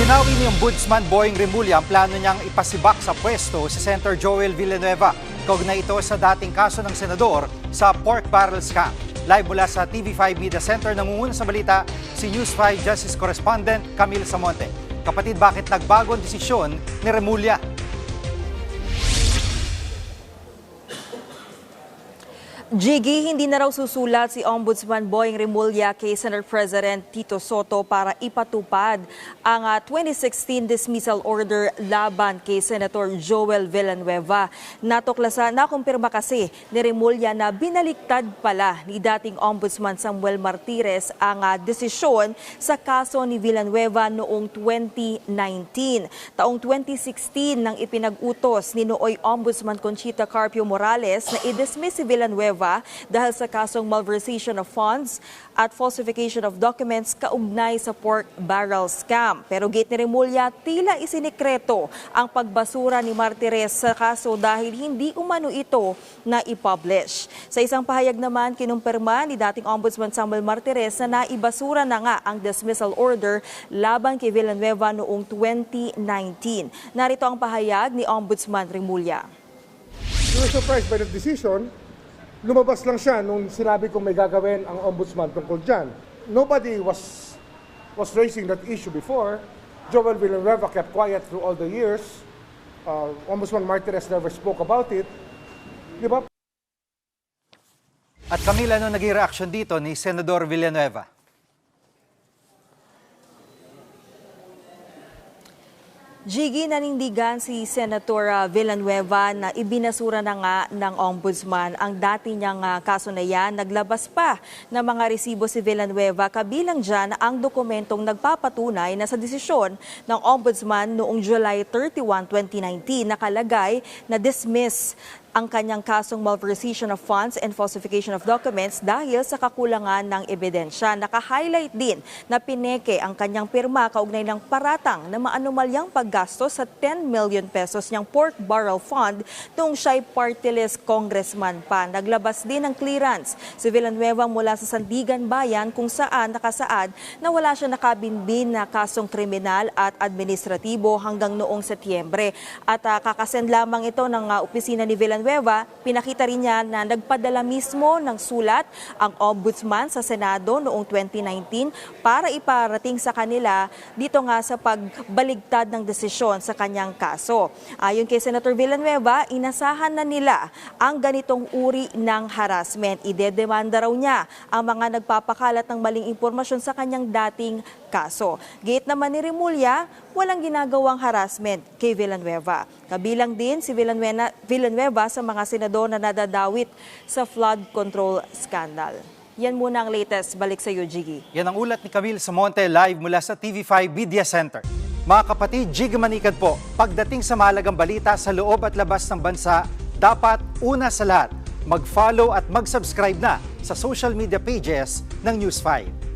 Binawi ni Ombudsman Boying Remulla ang plano niyang ipasibak sa pwesto si Senator Joel Villanueva. Kaugnay ito sa dating kaso ng senador sa pork barrel scam. Live mula sa TV5 Media Center, nangunguna sa balita si News 5 Justice Correspondent Camille Samonte. Kapatid, bakit nagbago ang desisyon ni Remulla? Jiggy, hindi na raw susulat si Ombudsman Boying Remulla kay Senate President Tito Soto para ipatupad ang 2016 dismissal order laban kay Senator Joel Villanueva. Nakumpirma kasi ni Remulla na binaliktad pala ni dating Ombudsman Samuel Martires ang desisyon sa kaso ni Villanueva noong 2019. Taong 2016 nang ipinag-utos ni nooy Ombudsman Conchita Carpio Morales na i-dismiss si Villanueva dahil sa kasong malversation of funds at falsification of documents kaugnay sa pork barrel scam. Pero gate ni Remulla, tila isinikreto ang pagbasura ni Martires sa kaso dahil hindi umano ito na i-publish. Sa isang pahayag naman, kinumpirma ni dating Ombudsman Samuel Martires na naibasura na nga ang dismissal order laban kay Villanueva noong 2019. Narito ang pahayag ni Ombudsman Remulla. We were surprised by the decision. Lumabas lang siya nung sinabi kong may gagawin ang ombudsman tungkol dyan. Nobody was raising that issue before. Joel Villanueva kept quiet through all the years. Ombudsman Martires never spoke about it. Di ba? At Camille, ano naging reaction dito ni Senador Villanueva? Jiggy, nanindigan si Senator Villanueva na ibinasura na nga ng Ombudsman ang dati niyang kaso na yan. Naglabas pa ng mga resibo si Villanueva, kabilang dyan ang dokumentong nagpapatunay na sa desisyon ng Ombudsman noong July 31, 2019 nakalagay na dismiss ang kanyang kasong malversation of funds and falsification of documents dahil sa kakulangan ng ebidensya. Naka-highlight din na pineke ang kanyang pirma kaugnay ng paratang na maanumalyang paggastos sa 10 million pesos niyang pork barrel fund noong siya'y partyless congressman pa. Naglabas din ng clearance si Villanueva mula sa Sandigan Bayan kung saan nakasaad na wala siya nakabinbin na kasong kriminal at administratibo hanggang noong Setyembre. At kakasend lamang ito ng opisina ni Villanueva. Pinakita rin niya na nagpadala mismo ng sulat ang Ombudsman sa Senado noong 2019 para iparating sa kanila dito nga sa pagbaligtad ng desisyon sa kanyang kaso. Ayon kay Senator Villanueva, inasahan na nila ang ganitong uri ng harassment. Idedemanda raw niya ang mga nagpapakalat ng maling impormasyon sa kanyang dating kaso. Gate naman ni Remulla, walang ginagawang harassment kay Villanueva. Kabilang din si Villanueva sa mga senador na nadadawit sa flood control scandal. Yan muna ang latest. Balik sa iyo, Jiggy. Yan ang ulat ni Camille Samonte live mula sa TV5 Media Center. Mga kapatid, Jiggy Manikad po. Pagdating sa mahalagang balita sa loob at labas ng bansa, dapat una sa lahat, mag-follow at mag-subscribe na sa social media pages ng News 5.